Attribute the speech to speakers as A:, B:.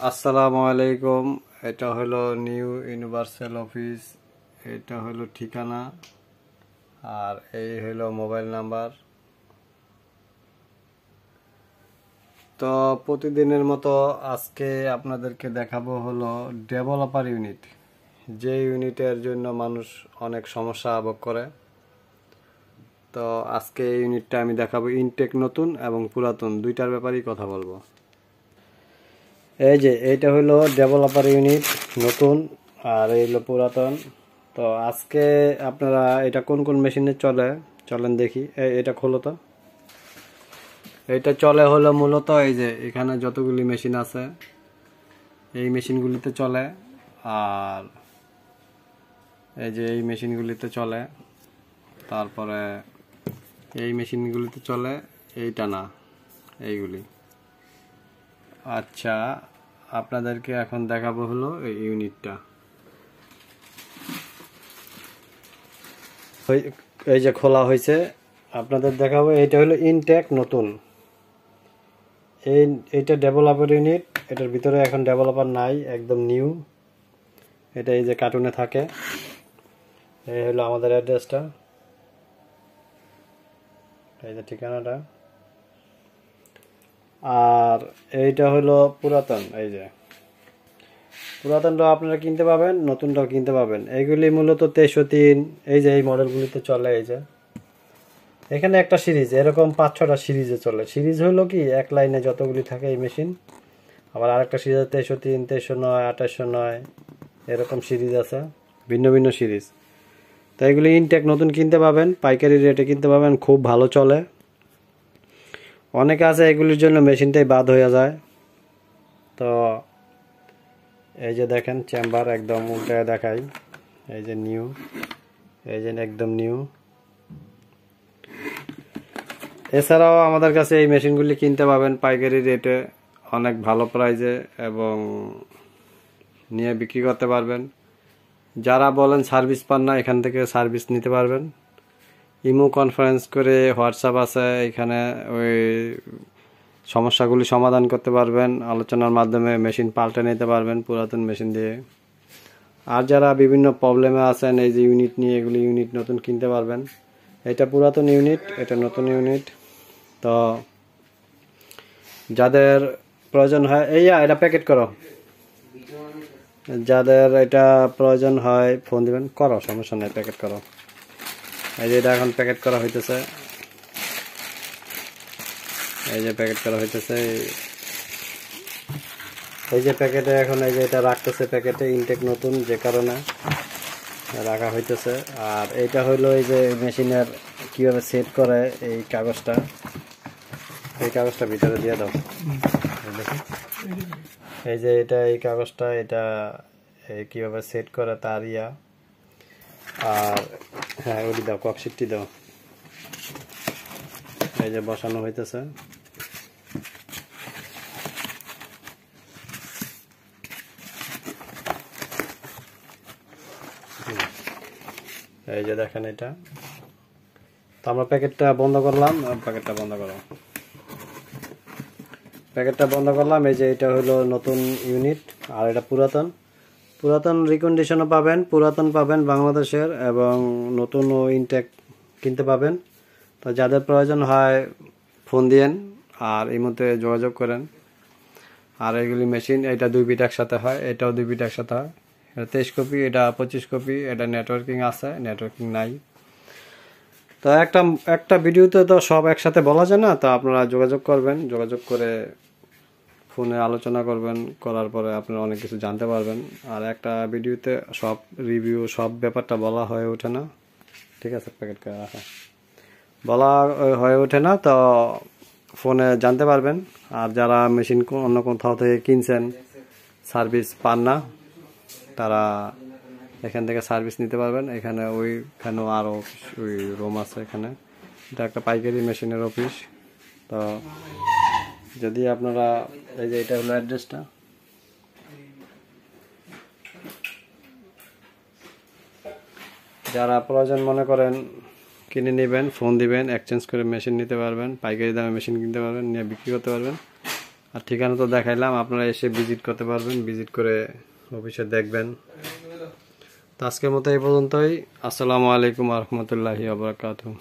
A: আসসালামু আলাইকুম। এটা হলো নিউ ইউনিভার্সাল অফিস, এটা হলো ঠিকানা, আর এই হলো মোবাইল নাম্বার। তো প্রতিদিনের মতো আজকে আপনাদেরকে দেখাবো হলো ডেভেলপার ইউনিট, যে ইউনিটের জন্য মানুষ অনেক সমস্যা ভোগ করে। তো আজকে এই ইউনিটটা আমি দেখাবো ইনটেক নতুন এবং পুরাতন দুইটার ব্যাপারেই কথা বলবো। এই যে এইটা হলো ডেভেলপার ইউনিট নতুন, আর এই হলো পুরাতন। তো আজকে আপনারা এটা কোন কোন মেশিনে চলেন দেখি। এটা খোলো তো। এটা চলে হলো মূলত এই যে এখানে যতগুলি মেশিন আছে এই মেশিনগুলিতে চলে, আর এই যে এই মেশিনগুলিতে চলে, তারপরে এই মেশিনগুলিতে চলে, এইটা না, এইগুলি। আচ্ছা, আপনাদেরকে এখন দেখাবো হলো এই ইউনিটটা। এই যে খোলা হয়েছে, আপনাদের দেখাবো। এইটা হলো ইনটেক নতুন, এইটা ডেভেলপার ইউনিট। এটার ভিতরে এখন ডেভেলপার নাই, একদম নিউ। এটা এই যে কার্টুনে থাকে। এই হলো আমাদের অ্যাড্রেসটা, এই যে ঠিকানাটা। আর এইটা হলো পুরাতন। এই যে পুরাতনটাও আপনারা কিনতে পাবেন, নতুনটাও কিনতে পাবেন। এইগুলি মূলত 2303, এই যে এই মডেলগুলিতে চলে। এই যে এখানে একটা সিরিজ, এরকম 5-6টা সিরিজে চলে। সিরিজ হলো কি এক লাইনে যতগুলি থাকে এই মেশিন। আবার আরেকটা সিরিজ 2303, 2309, 2809, এরকম সিরিজ আছে, ভিন্ন ভিন্ন সিরিজ। তো এগুলি ইনটেক নতুন কিনতে পাবেন, পাইকারি রেটে কিনতে পাবেন, খুব ভালো চলে। অনেকে আছে এগুলির জন্য মেশিনটাই বাদ হয়ে যায়। তো এই যে দেখেন চেম্বার একদম উল্টে দেখাই, এই যে নিউ, এই যে একদম নিউ। এছাড়াও আমাদের কাছে এই মেশিনগুলি কিনতে পাবেন পাইকারি রেটে, অনেক ভালো প্রাইজে, এবং নিয়ে বিক্রি করতে পারবেন। যারা বলেন সার্ভিস পান না, এখান থেকে সার্ভিস নিতে পারবেন। ইমো কনফারেন্স করে, হোয়াটসঅ্যাপ আছে, এখানে ওই সমস্যাগুলি সমাধান করতে পারবেন। আলোচনার মাধ্যমে মেশিন পাল্টে নিতে পারবেন পুরাতন মেশিন দিয়ে। আর যারা বিভিন্ন প্রবলেমে আছেন এই যে ইউনিট নিয়ে, এগুলি ইউনিট নতুন কিনতে পারবেন। এটা পুরাতন ইউনিট, এটা নতুন ইউনিট। তো যাদের প্রয়োজন হয়, এটা প্যাকেট করো, যাদের এটা প্রয়োজন হয় ফোন দিবেন, করো, সমস্যা নেই, প্যাকেট করো। এই যে এটা এখন প্যাকেট করা হইতেছে, এই যে প্যাকেট করা হইতেছে, এই যে প্যাকেটে এখন এই যে এটা রাখতেছে প্যাকেটে, ইনটেক নতুন যে কারণে রাখা হইতেছে। আর এইটা হলো এই যে মেশিনের কিভাবে সেট করে এই কাগজটা, এই কাগজটা ভিতরে দিয়ে দাও। এই যে এটা এই কাগজটা, এটা কিভাবে সেট করে তার ইয়া। আর হ্যাঁ, ওটি দাও, ককশিটটি দাও। এই যে বসানো হইতেছে। এই যে দেখেন এটা। তো আমরা প্যাকেটটা বন্ধ করলাম, প্যাকেটটা বন্ধ করো, প্যাকেটটা বন্ধ করলাম। এই যে এটা হলো নতুন ইউনিট, আর এটা পুরাতন। পুরাতন রিকন্ডিশনও পাবেন, পুরাতন পাবেন বাংলাদেশের, এবং নতুন ও ইনটেক কিনতে পাবেন। তো যাদের প্রয়োজন হয় ফোন দিয়েন, আর এই মধ্যে যোগাযোগ করেন। আর এগুলি মেশিন, এটা 2 বিট একসাথে হয়, এটাও 2 বিট একসাথে হয়। এটা 23 কপি, এটা 25 কপি। এটা নেটওয়ার্কিং আছে, নেটওয়ার্কিং নাই। তো একটা ভিডিওতে তো সব একসাথে বলা যায় না। তো আপনারা যোগাযোগ করবেন, যোগাযোগ করে ফোনে আলোচনা করবেন, করার পরে আপনারা অনেক কিছু জানতে পারবেন। আর একটা ভিডিওতে সব রিভিউ, সব ব্যাপারটা বলা হয়ে ওঠে না, ঠিক আছে, প্যাকেট করে রাখা বলা হয়ে ওঠে না। তো ফোনে জানতে পারবেন। আর যারা মেশিন অন্য কোথাও থেকে কিনছেন, সার্ভিস পান না, তারা এখান থেকে সার্ভিস নিতে পারবেন। এখানে ওইখানেও আরও ওই রুম আছে। এখানে এটা একটা পাইকারি মেশিনের অফিস। তো যদি আপনারা, এই যে এটা হলো অ্যাড্রেসটা, যারা প্রয়োজন মনে করেন কিনে নেবেন, ফোন দিবেন, এক্সচেঞ্জ করে মেশিন নিতে পারবেন, পাইকারি দামে মেশিন কিনতে পারবেন, নিয়ে বিক্রি করতে পারবেন। আর ঠিকানা তো দেখাইলাম, আপনারা এসে ভিজিট করতে পারবেন, ভিজিট করে অফিসে দেখবেন। তো আজকের মতো এই পর্যন্তই। আসসালামু আলাইকুম ওয়া রাহমাতুল্লাহি ওয়া বারাকাতুহু।